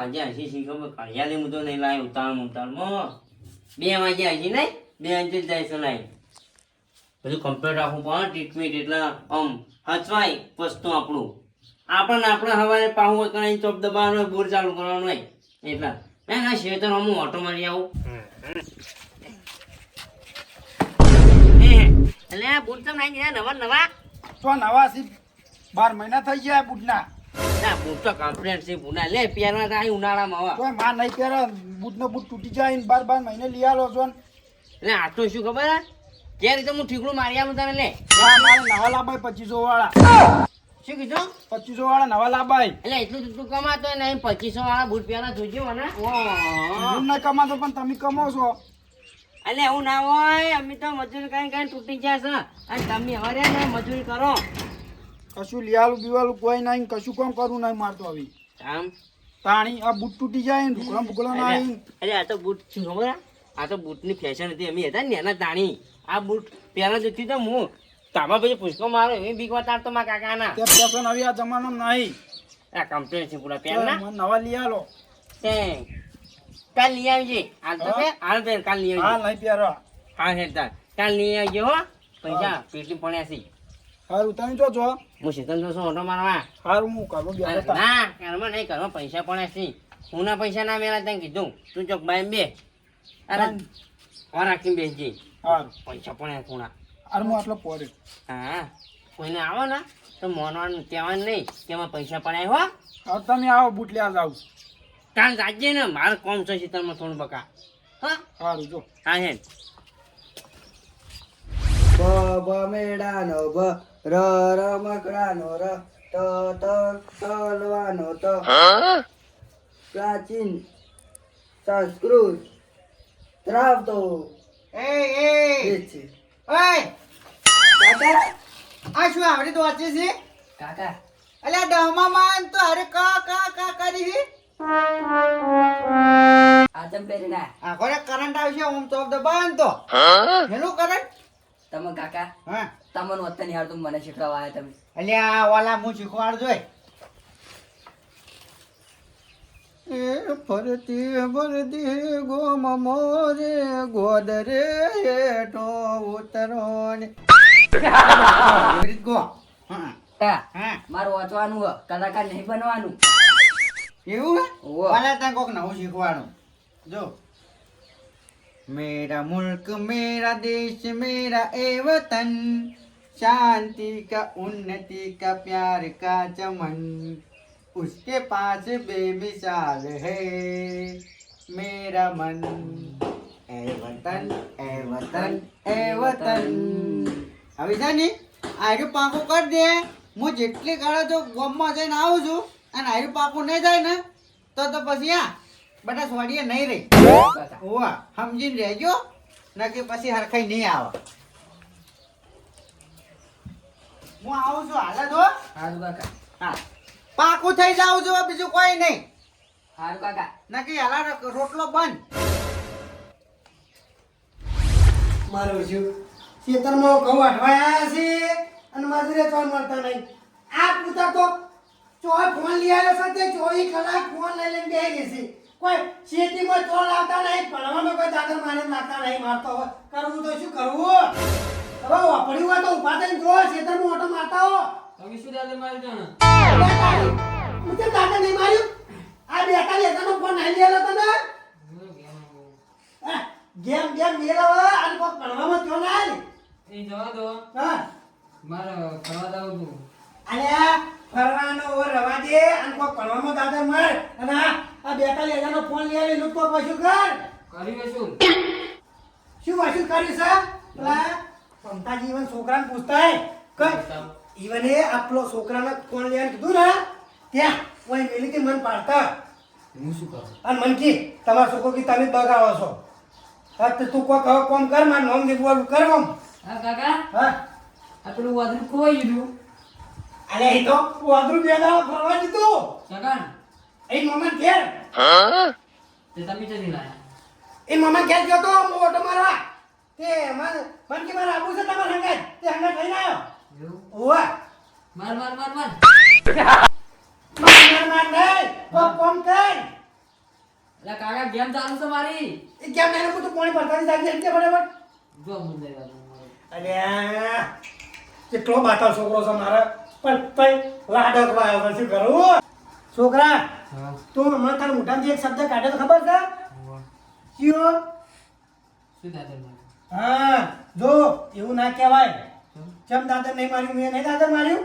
વાગ્યા હશે શી ખબર કળિયાલી હું તો નહીં લાવ્યો ઉતાળમાં 2 વાગ્યા હશે નહીં 2 અંતે જ જાય છે નહીં બધું કમ્પ્લીટ રાખવું પડે ટ્રીટમેન્ટ એટલે આમ હચવાય વસ્તુ આપણે હવારે પાહું કરાવીને ચોપ દબાવવાનો હોય બોર ચાલુ કરવાનો હોય એટલા ના શેતર હું ઓટો મારી આવું એટલે બૂટ તો નહીં નવા તો નવા સી 12 મહિના થઈ ગયા બૂટના. ના બૂટ તો કમ્પ્લીટ છે બુના લે પહેરવા થાય ઉનાળામાં હવે તો માં નહીં પહેરે બૂટનો બૂટ તૂટી જાય ને 12 મહિને લઈ આલો છો ને. એટલે આ તો શું ખબર હે કે રીતે હું ઠીકડું મારી આવું તને લે મારે નવા લાભાય 2500 વાળા. શું કીધું 2500 વાળા નવા લાભાય. એટલે એટલું તું કમાતો નહીં 2500 વાળા બૂટ પહેરવા જોજો મને હું નહીં કમાતો પણ તમે કમાવો છો. એટલે એવું ના હોય અમે તો મજૂરી કઈ તૂટી જાય છે અને તમે હવે ને મજૂરી કરો કશું લિયાલું બીવાલું કોઈ નહીં કશું કામ કરવું નહીં મારતો હવે આમ તાણી આ બૂટ તૂટી જાય ને ઢુકડા નહીં. અરે આ તો બૂટ શું ખબર આ તો બૂટની ફેશન હતી અમે હતા ને એના તાણી આ બૂટ પહેલા જતી તો હું તામા પછી પુષ્કો મારો એ બીક વતાડતો મારા કાકાના તે ફેશન હવે આ જમાનામાં નહીં. આ કમ્પ્લેટ છે પૂરા પહેરના મને નવા લઈ આલો. તે કાલ લઈ આવજે હાલ તો હાલ પહેર કાલ લઈ આવજે હા નહીં પહેરો. હા હે કાલ લઈ આવજે હો પૈસા પેટલી પડ્યા છે હારું તમે જો છો. હું શીતલ તો શું ઓટો મારવા હારું હું કરું બેઠો ના ઘરમાં નહીં ઘરમાં પૈસા પડ્યા છે હું ના પૈસા ના મેળા તને કીધું તું ચોક બાય બે અરે રાખીને બેસજે હારું પૈસા પડ્યા ખૂણા અરે હું આટલો પડ્યો. હા કોઈને આવો ને તો મોનવાનું કહેવાનું નહીં કે એમાં પૈસા પડ્યા હો હવે તમે આવો બૂટ લેવા જાવ. કાલ જાજે ને મારે કોમ છે શીતળમાં થોડું બકા હા હારું જો. હા હે બ બ મેડાનો બ ર ર મકડાનો ર ત ત તલવાનો ત પ્રાચીન સંસ્કૃત ધરાવતો એ છે. કાકા આ શું આવડે તો વાંચે છે કાકા અલ્યા દહમામાં તો અરે કા કા કા કરી છે. આચમ પેરીના આ કોને કરંટ આવશે ઓમ તો દબાણ તો હેલો કરંટ તમે કાકા હા તમને વતન યાર તું મને શીખવાડવા આવ્યા તમે. અલ્યા વાલા હું શીખવાડ જોય એ ફરતી ફરતી ગોમ મોરે ગોદરે હેઠો ઉતરો ને ગો હા કા હા મારું વાંચવાનું હ કલાકાર નહીં બનવાનું. એવું હે ઓહો. વાલા ત્યાં કોક નવું શીખવાનું જો मेरा मुल्क मेरा देश मेरा ए वतन शांति का उन्नति का प्यार का चमन उसके पास बेमिसाल है मेरा मन ए वतन ए वतन ए वतन. હવે છે ને આયરું પાકું કરી દે હું જેટલી ગાળો જો ગામમાં જઈને આવું છું અને આયરું પાકું નહીં જાય ને તો પછી આ બધા સોડીએ નહીં રહી. કાકા ઓવા સમજીને રહેજો નકે પછી હરખાઈ નહીં આવે. હું આવું છું હાલ તો હારું કાકા હા પાકું થઈ જાવ છું બીજું કોઈ નહીં હારું કાકા નકે હાલા રોટલો બંધ. મારું શું ખેતરમાં ઘઉં અઠવાયા છે અને મજૂરે ચોન મળતા નહીં. આ પુત્ર તો ચોય ફોન લઈ આવ્યો છે તે 24 કલાક ફોન લઈ લઈને બેસી રહેશે. કોઈ ખેતીમાં ચોલ આવતા નહીં ભણવામાં કોઈ દાદર મારે નાખતા નહીં મારતો હવે કરવું તો શું કરવું. હવે વાપર્યું હોય તો ઉભા થઈને જો ખેતરમાં ઓટો મારતા હો. તમે શું દાદા મારી જાણો હું કેમ દાદર નહીં માર્યું. આ બેટા લેતાનો ફોન નહીં લેલો તને ગેમ ગેમ મેળવ અને કોઈ ભણવામાં ચોલ આવે એ જવા દો હા મારે ફરવા જાવ તું અને ફરવાનો ઓર રવા દે અને કોઈ ભણવામાં દાદર માર અને આ બેટા લેતાનો ફોન લઈ આવી લુકો પછું કર. કરી શું શું વસૂલ કર્યું છે પેલા સમતા જીવન છોકરાને પૂછતા હે કઈ ઈવને આપણો છોકરાને ફોન લેવાનું કીધું ને ત્યાં કોઈ મિલીથી મન પાડતા હું શું કરું અને મન કી તમારા છોકરો કી તમે બગાવો છો. હા તો તું કોઈ કહો કોમ કર માર નોમ દીકવાનું કર કોમ. હા કાકા હા આ પેલું વાદળું ખોવાઈ ગયું અરે એ તો વાદળું બેડા ફરવા દીધું કાકા એ મમન ઘેર તે તમે ચલી લાયા એ મમન ઘેર ગયો તો મોટો મારવા તે મન કી મારા આબુ છે તમારા હંગાત તે હંગાત લઈને આવ્યો. એવું ઓવા માર માર માર માર માર નહીં કોમ કર લે કાકા ગેમ ચાલુ છે મારી એ કેમ નહીં હું તો પાણી ભરતાની જાગી એમ કે બરાબર જો મુંડે અલ્યા કેટલો બાતા છોકરો છે મારે પણ તઈ લાડક વાયો છે શું કરું છોકરા હા તું હમણાં તારા મોઢામાંથી એક શબ્દ કાઢ્યો તો ખબર છે કયો શું દાદા મારે હા જો એવું ના કહેવાય ચમ દાદર નહીં માર્યું મેં નહીં દાદર માર્યું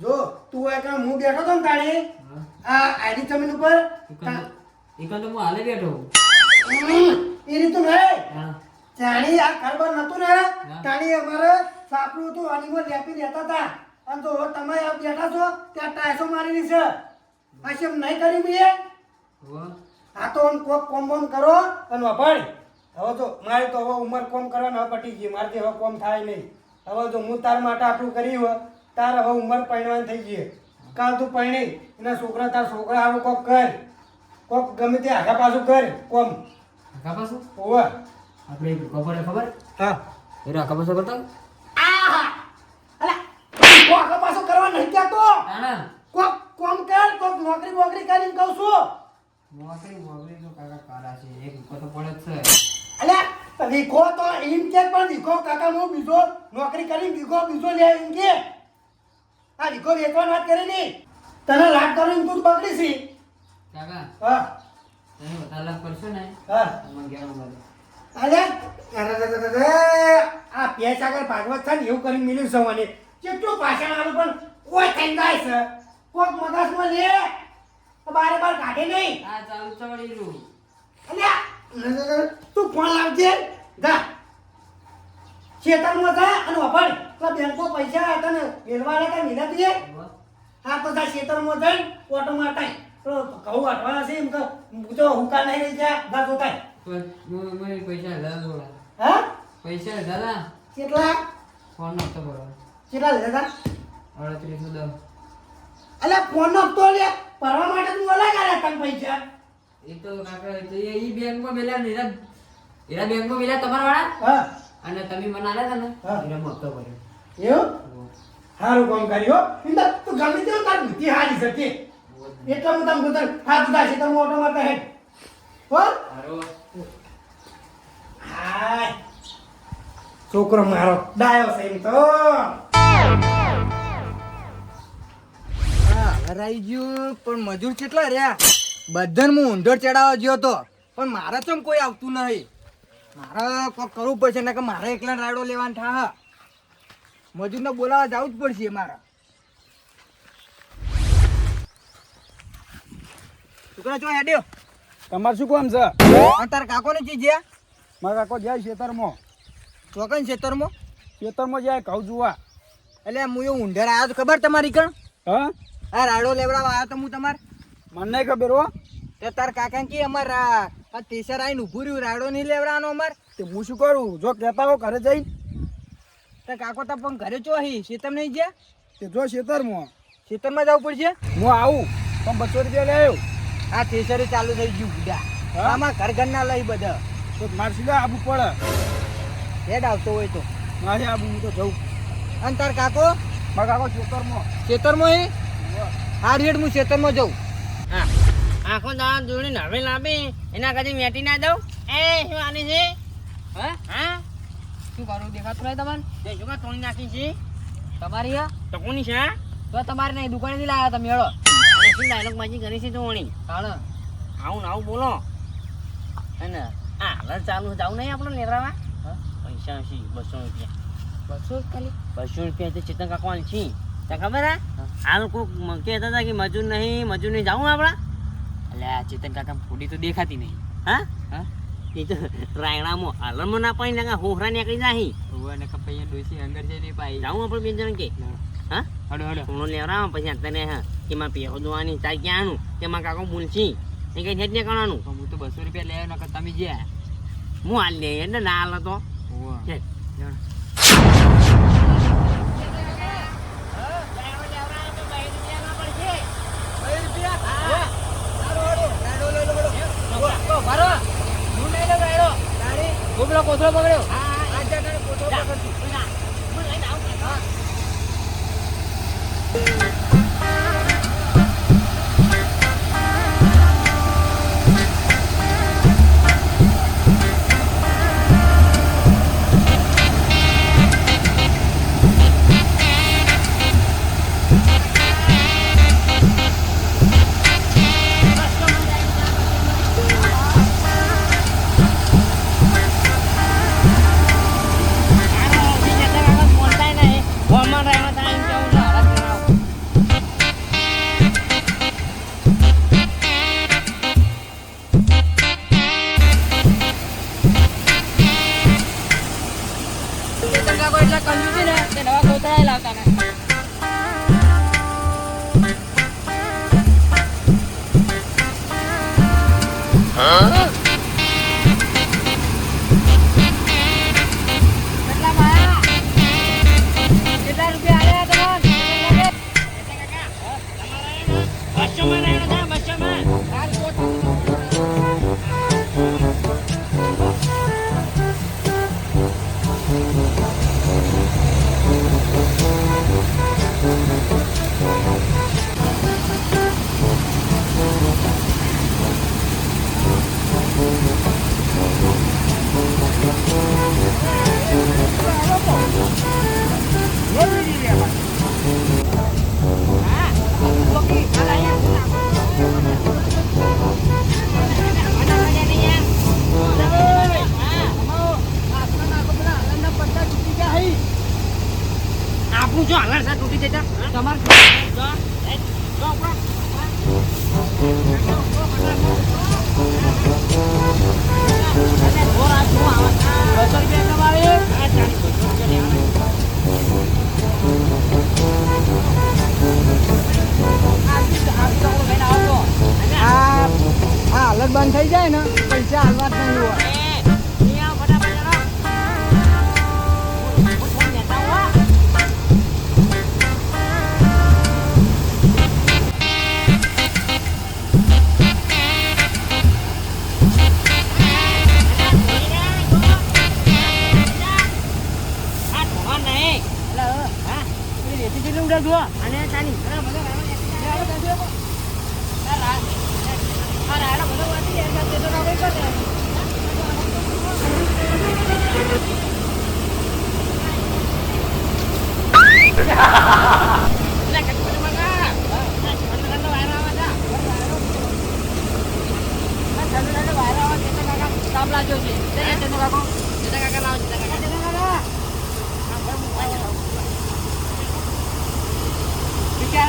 જો તું એક હું બેઠો તો ને તાળી આ આડી જમીન ઉપર ઈકન તો હું હાલે બેઠો એ રીતું નહીં હા જાણી આ ખરબર નતું ને તાણી અમારે સાપડું હતું અનીમોલ લેપી લેતા હતા અને તો તમે આ બેઠા છો ત્યાં ટાયસો મારેલી છે આ શેમ નહીં કરી મેં હો આ તો આમ કોક કોમ બોમ કરો અને વભાડ હવે તો મારી તો હવે ઉંમર કોમ કરવાની હવે પટી ગઈ મારથી હવે કોમ થાય નહીં હવે તો હું તાર માટે આટલું કર્યું હોય તાર હવે ઉંમર પરણવાની થઈ ગઈ કાલ તું પરણી એના છોકરા તાર છોકરા આવું કોક કર કોક ગમે તે આગા પાછું કર કોમ કાકા પાછું ઓવા આપણે એક ખબર હા એ રાકા પાછો કરતા આહા અલા કોક આગા પાછું કરવા નહીં કહેતો તાણા કોક કોમ કર કોક નોકરી બોકરી કરીને કહું છું મોકરી તો કાકા કાળા છે એક ઈકો તો પડે જ છે અલ્યા દીખો તો એમ કે પણ દીખો કાકા હું બીજો નોકરી કરીને દીખો બીજો લે એમ કે આ દીખો વેચવાની વાત કરે નહીં તને લાગ કરીને તું બગડી છી કાકા હા તમે વધારે લાભ કરશો ને હા તમારે ગેમ મળે અરે આ પેચ આગળ ભાગવત છે ને એવું કરીને મિલ્યું છે મને કેટલું ભાષણ આવું પણ કોઈ થઈ જાય છે કોક મગજમાં લે બારે બાર કાઢે નહીં આ ચાલુ ચવડી રૂ અલ્યા તું ફોન લાવજે જા ખેતરમાં જા અને વફાડ તો બેંકો પૈસા હતા ને વેલવાડા કા મિલાતી હા તો જા ખેતરમાં જઈને ઓટો મારતાય તો ઘઉં વાટવાના છે એમ તો હું તો હુકા નહીં રહી જા જા જોતાય મને પૈસા હજાર થોડા હા પૈસા દાદા કેટલા ફોન નતો ભરો કેટલા લીધા 3810 અલ્યા ફોન નો હપ્તો લે ભરવા માટે તું અલગ આલે તને પૈસા એ તો કાકા એ તો એ બેંકમાં મેલ્યા ને એરા બેંકમાં મેલ્યા તમારા વાળા હા અને તમે મને આલ્યા હતા ને હા. એરા હપ્તો ભર્યો એવું સારું કામ કર્યો ઇંદા તું ગમે તેવું તાર બુદ્ધિ હારી શકે એટલા હું તને ગુતર હાથ ઉધા છે તમે ઓટો મારતા હેડ હો હારો હાય છોકરો મારો ડાયો છે એમ તો હા હરાઈ ગયું પણ મજૂર કેટલા રહ્યા બધાને હું ઊંધો ચડાવવા ગયો તો પણ મારે ચમ કોઈ આવતું નહીં મારે કોક કરવું પડશે ને કે મારે એકલા રાડો લેવાનો થા મજૂરને બોલાવવા જવું જ પડશે મારે છોકરા ચો હેડ્યો તમારે શું કામ છે અને તાર કાકોને ચી જ્યાં મારા કાકો જાય ખેતરમાં ચોકન ખેતરમાં ખેતરમાં જાય ઘઉં જોવા એટલે હું એ ઊંધેર આવ્યો તો ખબર તમારી કણ હા આ રાડો લેવડાવવા આવ્યો તો હું તમારે મને નહીં ખબર હો તે તાર કાકા કે અમાર આ તેસર આઈને ઊભું રહ્યું રાડો નહીં લેવડાવવાનો અમાર તે હું શું કરું જો કહેતા હો ઘરે જઈને તે કાકો તો પણ ઘરે ચો હી શેતમ નહીં ગયા તે જો ખેતરમાં ખેતરમાં જવું પડશે હું આવું પણ 200 રૂપિયા લે આવ્યો આ તેસરે ચાલુ થઈ ગયું બુડા હા? આમાં ઘર ઘરના લઈ બધા તો મારે સીધા આબુ પડે હેડ આવતો હોય તો મારે આબુ હું તો જઉં અને તાર કાકો મારા કાકો ખેતરમાં ખેતરમાં હી આ રેડ હું ખેતરમાં જઉં હા આખો દાવા જોડીને હવે લાંબી એના કદી મેટી ના દઉં એ શું આની છે હા હા શું કરું દેખાતું નહીં તમને તે શું કા તોડી નાખી છે તમારી હા તો કોની છે આ? તો તમારે નહીં દુકાનેથી લાવ્યા તમે હેડો અને શું ડાયલોગ બાજી કરી છે જોણી તાણ આવું ને આવું બોલો અને આ હાલત ચાલુ જાવું નહીં આપણે લેવડાવવા હા પૈસા છે 200 રૂપિયા 200 ખાલી 200 રૂપિયા તો ચેતન કાકવાન છે તને ખબર હે હાલ કોક કહેતા હતા કે મજૂર નહીં જાવું આપણા એટલે આ ચેતન કાકા ફૂડી તો દેખાતી નહીં હા હા એ તો રાયણામાં હાલમાં ના પાણી નાખા હોહરા નીકળી જાય ઓવા ને કપૈયા ડોસી અંદર જઈને પાઈ જાવું આપણે બે જણ કે હા હડો હડો સોનો લેવડાવવા પછી અત્યારે હા કે માં પેહો દોવાની તાર ક્યાંનું કે માં કાકો બોલશી એ કઈ હેડ ને કરવાનું તો હું તો 200 રૂપિયા લઈ આવ્યો નકર તમે જ્યાં હું હાલ લે એટલે ના હાલ તો ઓવા હેડ. ગોબલો કોથળો પકડ્યો નવા કોતરા લાવતા ને કેટલા માયા કેટલા રૂપિયા આલ્યા તમને બસોમાં રહેવાનો છે, બસોમાં. આપણું જો હાલર સા તૂટી જતા આ હાલત બંધ થઈ જાય ને પૈસા હાલવા જ નહીં હોય.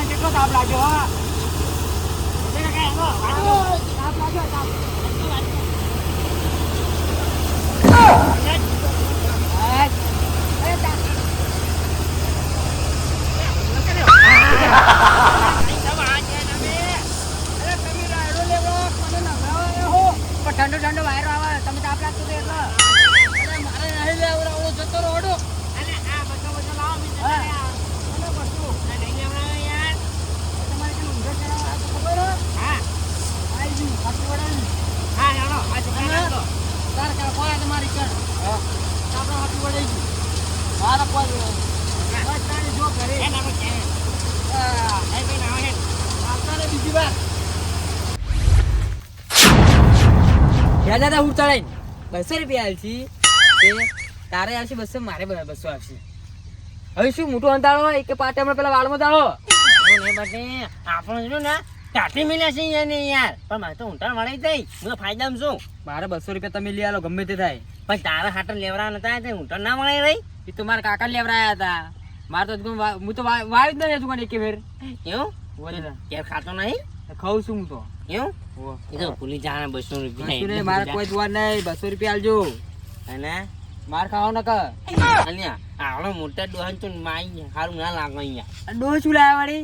કેટલો તાપ લાગ્યો હા ઠંડો ઠંડો વાયરો આવે તમે તાપ લાગતો હતો એટલે મારે નહીં લેવડાવો જતો રોડો અને આ બધો બધો લાવો મી જતા નહીં લેવડાવો યાર તમારે કે ઊંધો ચડાવવા તો ખબર હો હા આઈ જી હાથી વડાવી હા યારો આ જતા તો તાર કર કોઈ તમારી કર હા આપણો હાથી વડાઈ ગયું મારા કોઈ બસ તારી જો કરે એ ના કે એ બે ના હે આપતાને બીજી વાર દાદા હું ચડાઈ 200 રૂપિયા આલશી તારે આવશે 200 મારે 200 આવશે હવે શું મોટું અંતાળો હોય કે પાટે હમણાં પેલા વાળમાં દાળો આપણો જો ને ટાટી મિલ્યા છે યાર ને યાર પણ મારે તો ઊંટાણ વળાઈ જાય હું ફાયદામાં છું મારે 200 રૂપિયા તમે લઈ આલો ગમે તે થાય પણ તારા હાટન લેવરા નતા તે ઊંટાણ ના વળાઈ રહી એ તો મારા કાકા લેવરાયા હતા મારે તો હું તો વાવ્યું જ નહીં હજુ એક ફેર એવું ક્યારે ખાતો નહીં ખાઉં છું હું તો એવું એ તો ભૂલી જાણે 200 રૂપિયા મારે કોઈ જોવા નહીં 200 રૂપિયા આલજો અને માર ખાવા ન કર અલ્યા આવડો મોટા ડોહાન તો માઈ હારું ના લાગે અહીંયા ડોહ શું લાયા વાળી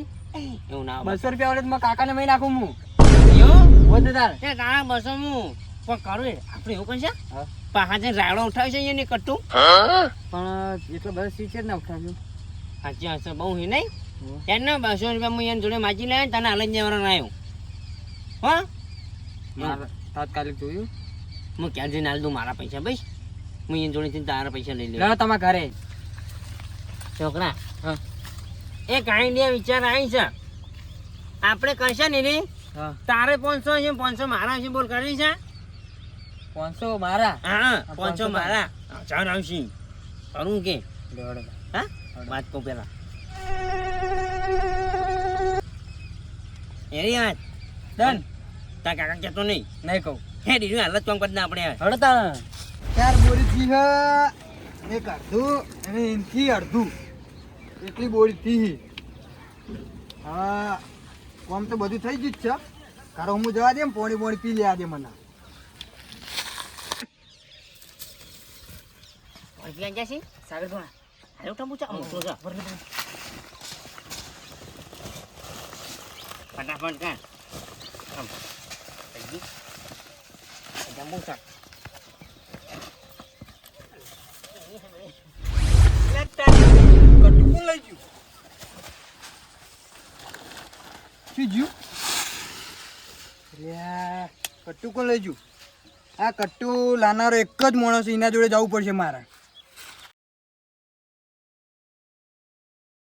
એવું ના 200 રૂપિયા વાળે તો કાકાને મહી નાખું હું એવું વધે તાર એ તારા 200 હું પણ કરું આપણે એવું કરશે હા. પહાજે રાયડો ઉઠાવી છે એની કટ્ટું પણ એટલો બધો સીટ છે જ ને ઉઠાવ્યું સાચી હશે બહુ હે નહીં એને 200 રૂપિયા હું એને જોડે માજી લાવ્યો તને હાલ જ જવાનું આવ્યો હા મારે તાત્કાલિક જોયું હું ક્યાં જઈને હાલ દઉં મારા પૈસા ભાઈ હું એની જોડેથી તારા પૈસા લઈ લઉં લે તમારા ઘરે છોકરા હા એક આઈડિયા વિચાર આવી છે આપણે કરશે ને રે હા તારે 500 છે 500 મારા છે બોલ કરી છે 500 મારા હા 500 500 મારા ચાર આવશે કરું કે લેવડો હા વાત કહું પેલા એરી વાત ડન તાર કાકા કહેતો નહીં નહીં કહું હે દીધું હાલત કામ કરી દે આપણે હડતા 4 બોરી થી હે એક અડધું અને એનથી અડધું એટલી બોરી થી હા કોમ તો બધું થઈ ગયું જ છે કારો હું જવા દે પોણી પોણી પી લેવા દે મને રૂપિયા ગયા છે સાગર ધોણા આયો ટા મોટા મોટો છે ફટાફટ કાઢ આમ થઈ ગયું મોટા કટ્ટુ કોણ લઈ ગયું શું જ્યું કટ્ટુ કોણ લઈ ગયું આ કટ્ટુ લાનારો એક જ માણસ એના જોડે જવું પડશે મારે